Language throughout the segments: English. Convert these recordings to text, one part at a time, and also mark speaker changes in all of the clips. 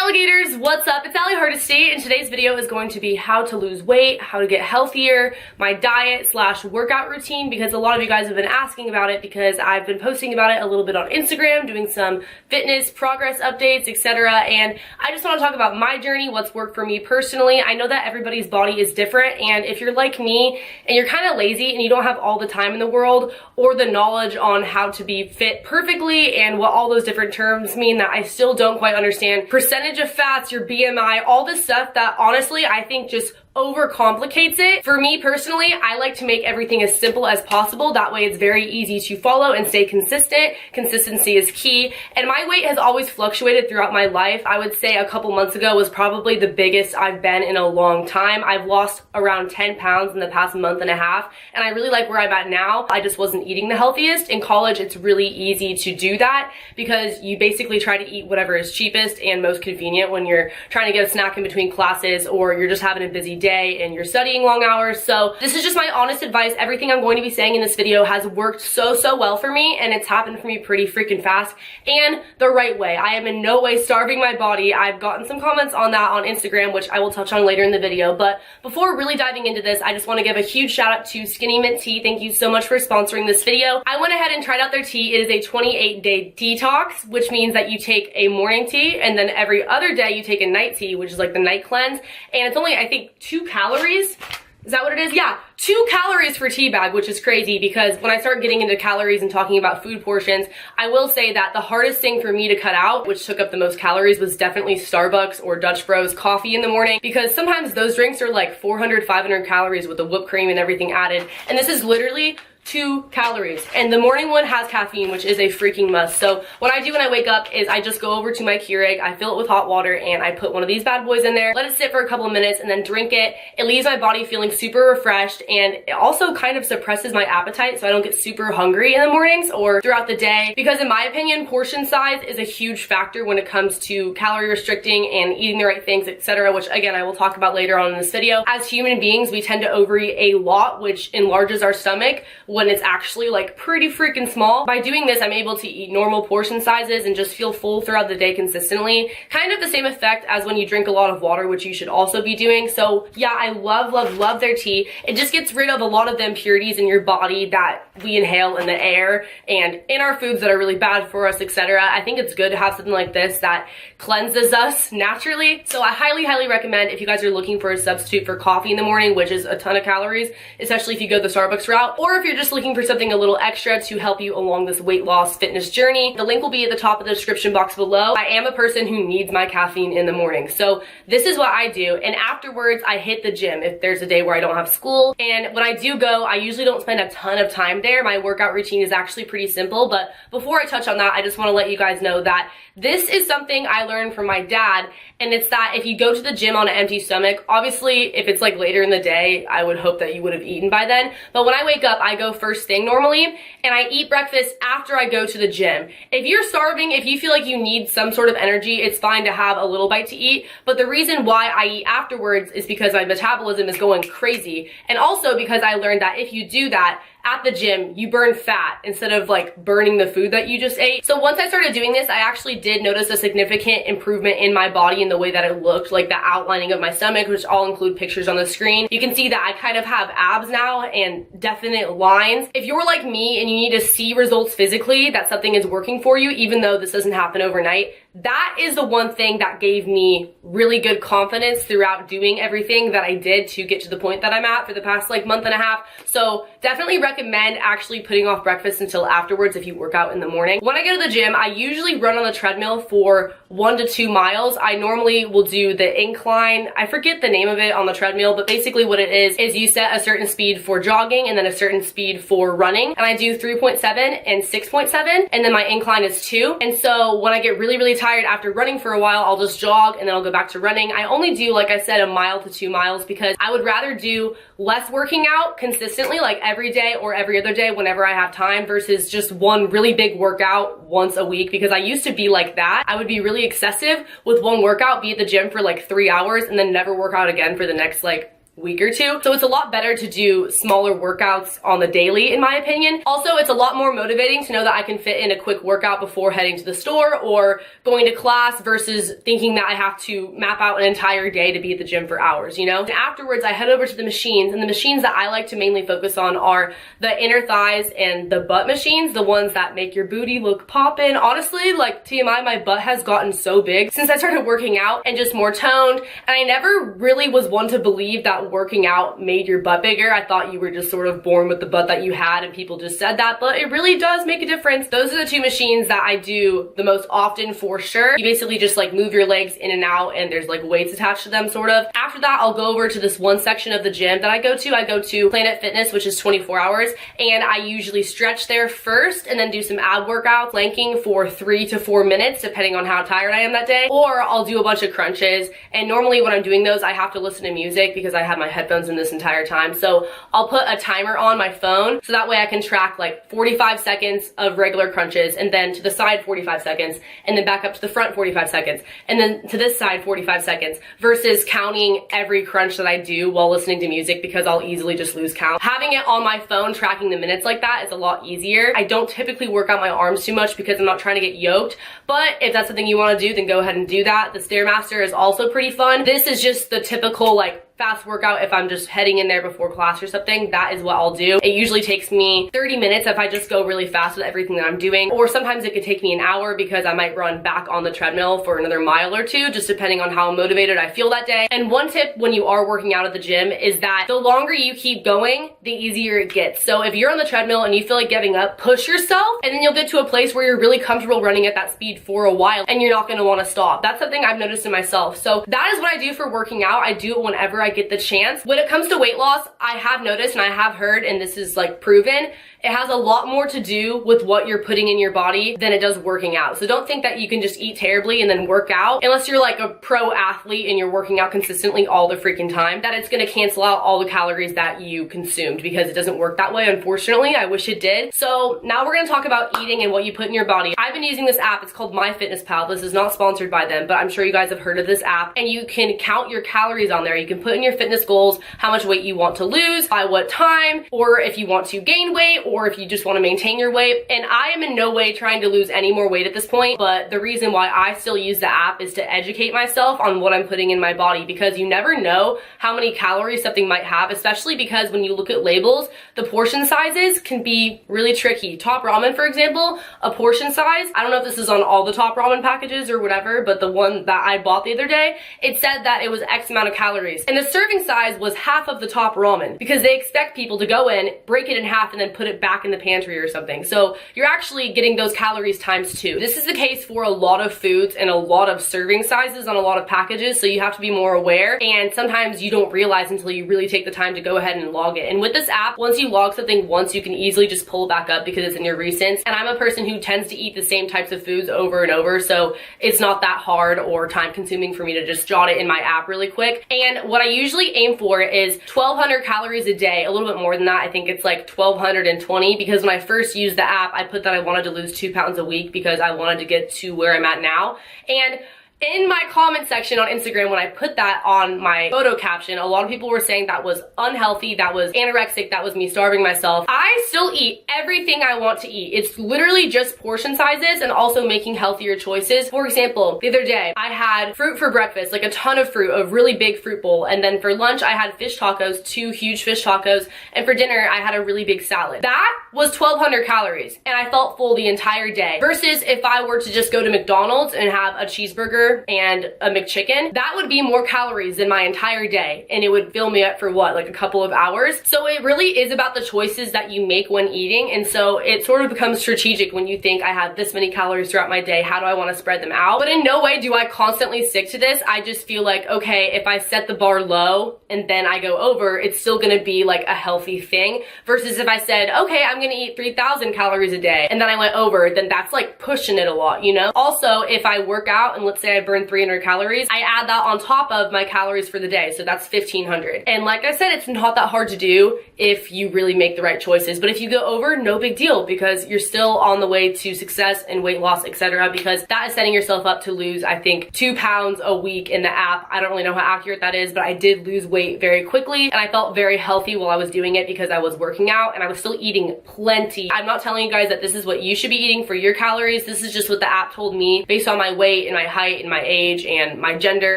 Speaker 1: alligators, what's up? It's Allie Hardesty, and today's video is going to be how to lose weight, how to get healthier, my diet slash workout routine, because a lot of you guys have been asking about it because I've been posting about it a little bit on Instagram, doing some fitness progress updates, etc. And I just want to talk about my journey, what's worked for me personally. I know that everybody's body is different, and if you're like me and you're kind of lazy and you don't have all the time in the world or the knowledge on how to be fit perfectly and what all those different terms mean that I still don't quite understand, percentage of fats, your BMI, all this stuff that honestly I think just overcomplicates it. For me personally, I like to make everything as simple as possible. That way it's very easy to follow and stay consistent. Consistency is key. And my weight has always fluctuated throughout my life. I would say a couple months ago was probably the biggest I've been in a long time. I've lost around 10 pounds in the past month and a half, and I really like where I'm at now. I just wasn't eating the healthiest. In college, it's really easy to do that because you basically try to eat whatever is cheapest and most convenient when you're trying to get a snack in between classes or you're just having a busy day and you're studying long hours. So this is just my honest advice. Everything I'm going to be saying in this video has worked so well for me, and it's happened for me pretty freaking fast and the right way. I am in no way starving my body. I've gotten some comments on that on Instagram, which I will touch on later in the video. But before really diving into this, I just want to give a huge shout out to Skinny Mint Tea. Thank you so much for sponsoring this video. I went ahead and tried out their tea. It is a 28-day detox, which means that you take a morning tea and then every other day you take a night tea, which is like the night cleanse. And it's only, I think, 2 calories. Is that what it is? Yeah, 2 calories for tea bag, which is crazy because when I start getting into calories and talking about food portions, I will say that the hardest thing for me to cut out, which took up the most calories, was definitely Starbucks or Dutch Bros coffee in the morning, because sometimes those drinks are like 400, 500 calories with the whipped cream and everything added. And this is literally 2 calories, and the morning one has caffeine, which is a freaking must. So what I do when I wake up is I just go over to my Keurig, I fill it with hot water, and I put one of these bad boys in there, let it sit for a couple of minutes, and then drink it. It leaves my body feeling super refreshed, and it also kind of suppresses my appetite so I don't get super hungry in the mornings or throughout the day, because in my opinion, portion size is a huge factor when it comes to calorie restricting and eating the right things, etc., which again I will talk about later on in this video. As human beings, we tend to overeat a lot, which enlarges our stomach when it's actually like pretty freaking small. By doing this, I'm able to eat normal portion sizes and just feel full throughout the day consistently. Kind of the same effect as when you drink a lot of water, which you should also be doing. So yeah, I love their tea. It just gets rid of a lot of the impurities in your body that we inhale in the air and in our foods that are really bad for us, etc. I think it's good to have something like this that cleanses us naturally. So I highly recommend, if you guys are looking for a substitute for coffee in the morning, which is a ton of calories, especially if you go the Starbucks route, or if you're just looking for something a little extra to help you along this weight loss fitness journey. The link will be at the top of the description box below. I am a person who needs my caffeine in the morning, so this is what I do. And afterwards, I hit the gym if there's a day where I don't have school. And when I do go, I usually don't spend a ton of time there. My workout routine is actually pretty simple. But before I touch on that, I just want to let you guys know that this is something I learned from my dad, and it's that if you go to the gym on an empty stomach, obviously if it's like later in the day, I would hope that you would have eaten by then. But when I wake up, I go first thing normally, and I eat breakfast after I go to the gym. If you're starving, if you feel like you need some sort of energy, it's fine to have a little bite to eat. But the reason why I eat afterwards is because my metabolism is going crazy. And also because I learned that if you do that at the gym, you burn fat instead of like burning the food that you just ate. So once I started doing this, I actually did notice a significant improvement in my body in the way that it looked, like the outlining of my stomach, which I'll include pictures on the screen. You can see that I kind of have abs now and definite lines. If you're like me and you need to see results physically, that something is working for you, even though this doesn't happen overnight, that is the one thing that gave me really good confidence throughout doing everything that I did to get to the point that I'm at for the past like month and a half. So definitely recommend actually putting off breakfast until afterwards if you work out in the morning. When I go to the gym, I usually run on the treadmill for 1 to 2 miles. I normally will do the incline. I forget the name of it on the treadmill, but basically what it is you set a certain speed for jogging and then a certain speed for running. And I do 3.7 and 6.7, and then my incline is 2. And so when I get really tired after running for a while, I'll just jog and then I'll go back to running. I only do, like I said, 1 mile to 2 miles because I would rather do less working out consistently, like every day or every other day whenever I have time, versus just one really big workout once a week, because I used to be like that. I would be really excessive with one workout, be at the gym for like 3 hours and then never work out again for the next like week or two. So it's a lot better to do smaller workouts on the daily, in my opinion. Also, it's a lot more motivating to know that I can fit in a quick workout before heading to the store or going to class versus thinking that I have to map out an entire day to be at the gym for hours, you know? And afterwards, I head over to the machines, and the machines that I like to mainly focus on are the inner thighs and the butt machines, the ones that make your booty look poppin'. Honestly, like TMI, my butt has gotten so big since I started working out and just more toned, and I never really was one to believe that working out made your butt bigger. I thought you were just sort of born with the butt that you had and people just said that, but it really does make a difference. Those are the two machines that I do the most often for sure. You basically just like move your legs in and out and there's like weights attached to them sort of. After that, I'll go over to this one section of the gym that I go to. I go to Planet Fitness, which is 24 hours, and I usually stretch there first and then do some ab workouts, planking for 3 to 4 minutes depending on how tired I am that day, or I'll do a bunch of crunches. And normally when I'm doing those, I have to listen to music because I have my headphones in this entire time. So I'll put a timer on my phone so that way I can track like 45 seconds of regular crunches, and then to the side 45 seconds, and then back up to the front 45 seconds, and then to this side 45 seconds, versus counting every crunch that I do while listening to music because I'll easily just lose count. Having it on my phone tracking the minutes like that is a lot easier. I don't typically work out my arms too much because I'm not trying to get yoked, but if that's something you want to do, then go ahead and do that. The Stairmaster is also pretty fun. This is just the typical like fast workout if I'm just heading in there before class or something. That is what I'll do. It usually takes me 30 minutes if I just go really fast with everything that I'm doing, or sometimes it could take me an hour because I might run back on the treadmill for another mile or two, just depending on how motivated I feel that day. And one tip when you are working out at the gym is that the longer you keep going, the easier it gets. So if you're on the treadmill and you feel like giving up, push yourself, and then you'll get to a place where you're really comfortable running at that speed for a while and you're not going to want to stop. That's something I've noticed in myself. So that is what I do for working out. I do it whenever I get the chance. When it comes to weight loss, I have noticed and I have heard, and this is like proven, it has a lot more to do with what you're putting in your body than it does working out. So don't think that you can just eat terribly and then work out, unless you're like a pro athlete and you're working out consistently all the freaking time, that it's gonna cancel out all the calories that you consumed, because it doesn't work that way, unfortunately. I wish it did. So now we're gonna talk about eating and what you put in your body. I've been using this app. It's called MyFitnessPal. This is not sponsored by them, but I'm sure you guys have heard of this app, and you can count your calories on there. You can put in your fitness goals, how much weight you want to lose, by what time, or if you want to gain weight, or if you just want to maintain your weight. And I am in no way trying to lose any more weight at this point, but the reason why I still use the app is to educate myself on what I'm putting in my body, because you never know how many calories something might have, especially because when you look at labels, the portion sizes can be really tricky. Top ramen, for example, a portion size, I don't know if this is on all the top ramen packages or whatever, but the one that I bought the other day, it said that it was X amount of calories, and the serving size was half of the top ramen, because they expect people to go in, break it in half, and then put it back in the pantry or something. So you're actually getting those calories times 2. This is the case for a lot of foods and a lot of serving sizes on a lot of packages, so you have to be more aware, and sometimes you don't realize until you really take the time to go ahead and log it. And with this app, once you log something once, you can easily just pull it back up because it's in your recents. And I'm a person who tends to eat the same types of foods over and over, so it's not that hard or time consuming for me to just jot it in my app really quick. And what I usually aim for is 1,200 calories a day, a little bit more than that. I think it's like 1,220, because when I first used the app, I put that I wanted to lose 2 pounds a week because I wanted to get to where I'm at now. And in my comment section on Instagram, when I put that on my photo caption, a lot of people were saying that was unhealthy, that was anorexic, that was me starving myself. I still eat everything I want to eat. It's literally just portion sizes and also making healthier choices. For example, the other day, I had fruit for breakfast, like a ton of fruit, a really big fruit bowl. And then for lunch, I had fish tacos, 2 huge fish tacos. And for dinner, I had a really big salad. That was 1,200 calories, and I felt full the entire day. Versus if I were to just go to McDonald's and have a cheeseburger and a McChicken, that would be more calories than my entire day, and it would fill me up for what, like a couple of hours. So it really is about the choices that you make when eating, and so it sort of becomes strategic when you think, I have this many calories throughout my day, how do I want to spread them out? But in no way do I constantly stick to this. I just feel like, okay, if I set the bar low and then I go over, it's still gonna be like a healthy thing, versus if I said, okay, I'm gonna eat 3,000 calories a day and then I went over, then that's like pushing it a lot, you know? Also, if I work out and let's say I burned 300 calories, I add that on top of my calories for the day. So that's 1,500. And like I said, it's not that hard to do if you really make the right choices. But if you go over, no big deal, because you're still on the way to success and weight loss, etc. Because that is setting yourself up to lose, I think, 2 pounds a week in the app. I don't really know how accurate that is, but I did lose weight very quickly, and I felt very healthy while I was doing it because I was working out and I was still eating plenty. I'm not telling you guys that this is what you should be eating for your calories. This is just what the app told me based on my weight and my height and my age and my gender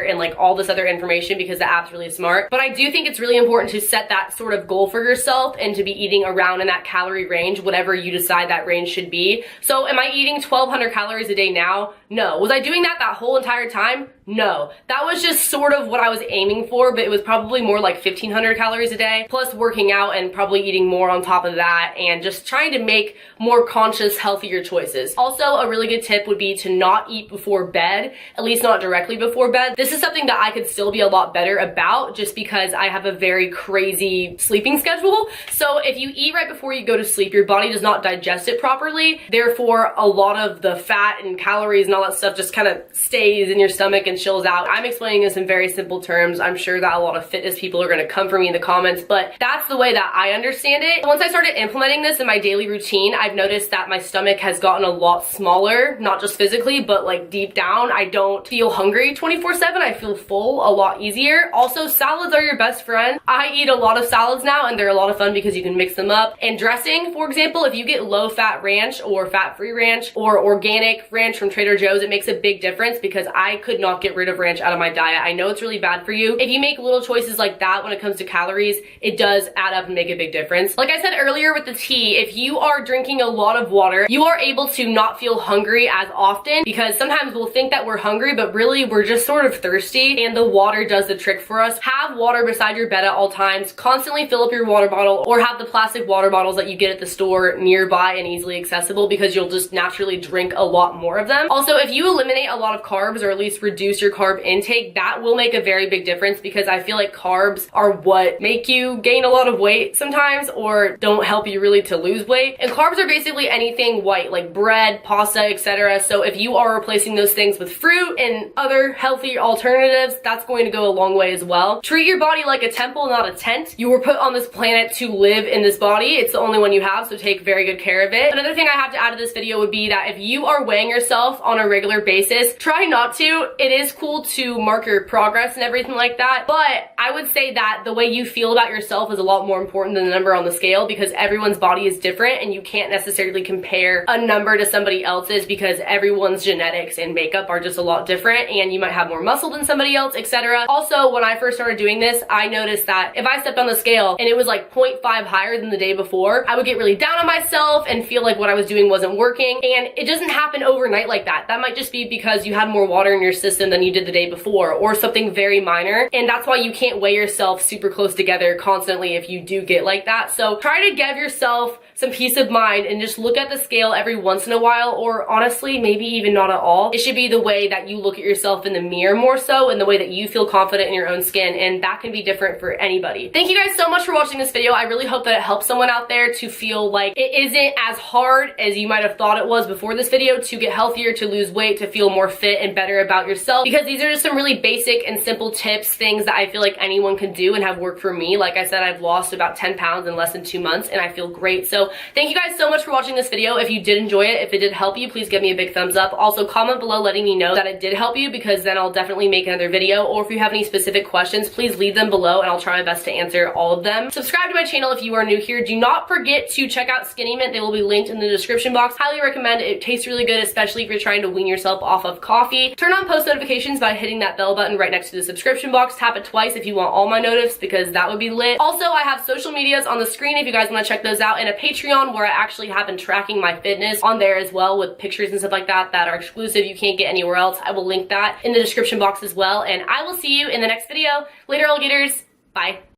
Speaker 1: and like all this other information, because the app's really smart. But I do think it's really important to set that sort of goal for yourself and to be eating around in that calorie range, whatever you decide that range should be. So am I eating 1,200 calories a day now? No. Was I doing that whole entire time? No. That was just sort of what I was aiming for, but it was probably more like 1,500 calories a day, plus working out and probably eating more on top of that and just trying to make more conscious, healthier choices. Also, a really good tip would be to not eat before bed, at least not directly before bed. This is something that I could still be a lot better about just because I have a very crazy sleeping schedule. So if you eat right before you go to sleep, your body does not digest it properly. Therefore, a lot of the fat and calories and all that stuff just kind of stays in your stomach and chills out. I'm explaining this in very simple terms. I'm sure that a lot of fitness people are going to come for me in the comments, but that's the way that I understand it. Once I started implementing this in my daily routine, I've noticed that my stomach has gotten a lot smaller, not just physically, but like deep down. I don't feel hungry 24/7. I feel full a lot easier. Also, salads are your best friend. I eat a lot of salads now, and they're a lot of fun because you can mix them up. And dressing, for example, if you get low-fat ranch or fat-free ranch or organic ranch from Trader Joe's, it makes a big difference because I could not get rid of ranch out of my diet. I know it's really bad for you. If you make little choices like that when it comes to calories, it does add up and make a big difference. Like I said earlier with the tea, if you are drinking a lot of water, you are able to not feel hungry as often, because sometimes we'll think that we're hungry, but really we're just sort of thirsty, and the water does the trick for us. Have water beside your bed at all times. Constantly fill up your water bottle, or have the plastic water bottles that you get at the store nearby and easily accessible, because you'll just naturally drink a lot more of them. Also, if you eliminate a lot of carbs, or at least reduce your carb intake, that will make a very big difference, because I feel like carbs are what make you gain a lot of weight sometimes, or don't help you really to lose weight. And carbs are basically anything white, like bread, pasta, etc. So if you are replacing those things with fruit and other healthy alternatives, that's going to go a long way as well. Treat your body like a temple, not a tent. You were put on this planet to live in this body. It's the only one you have, so take very good care of it. Another thing I have to add to this video would be that if you are weighing yourself on a regular basis, try not to. It is cool to mark your progress and everything like that, but I would say that the way you feel about yourself is a lot more important than the number on the scale, because everyone's body is different and you can't necessarily compare a number to somebody else's, because everyone's genetics and makeup are just a lot different, and you might have more muscle than somebody else, etc. Also, when I first started doing this, I noticed that if I stepped on the scale and it was like 0.5 higher than the day before, I would get really down on myself and feel like what I was doing wasn't working. And it doesn't happen overnight like that. That might just be because you had more water in your system than you did the day before, or something very minor. And that's why you can't weigh yourself super close together constantly if you do get like that. So try to give yourself some peace of mind and just look at the scale every once in a while, or honestly, maybe even not at all. It should be the way that you look at yourself in the mirror more so, and the way that you feel confident in your own skin, and that can be different for anybody. Thank you guys so much for watching this video. I really hope that it helps someone out there to feel like it isn't as hard as you might have thought it was before this video to get healthier, to lose weight, to feel more fit and better about yourself, because these are just some really basic and simple tips, things that I feel like anyone can do and have worked for me. Like I said, I've lost about 10 pounds in less than 2 months and I feel great. So thank you guys so much for watching this video. If you did enjoy it, if it did help you, please give me a big thumbs up. Also, comment below letting me know that it did help you, because then I'll definitely make another video. Or if you have any specific questions, please leave them below and I'll try my best to answer all of them. Subscribe to my channel if you are new here. Do not forget to check out Skinny Mint. They will be linked in the description box. Highly recommend it. It tastes really good, especially if you're trying to wean yourself off of coffee. Turn on post notifications by hitting that bell button right next to the subscription box. Tap it twice if you want all my notifs, because that would be lit. Also, I have social medias on the screen if you guys want to check those out, and a Patreon where I actually have been tracking my fitness on there as well, with pictures and stuff like that that are exclusive. You can't get anywhere else. I will link that in the description box as well, and I will see you in the next video. Later, alligators. Bye.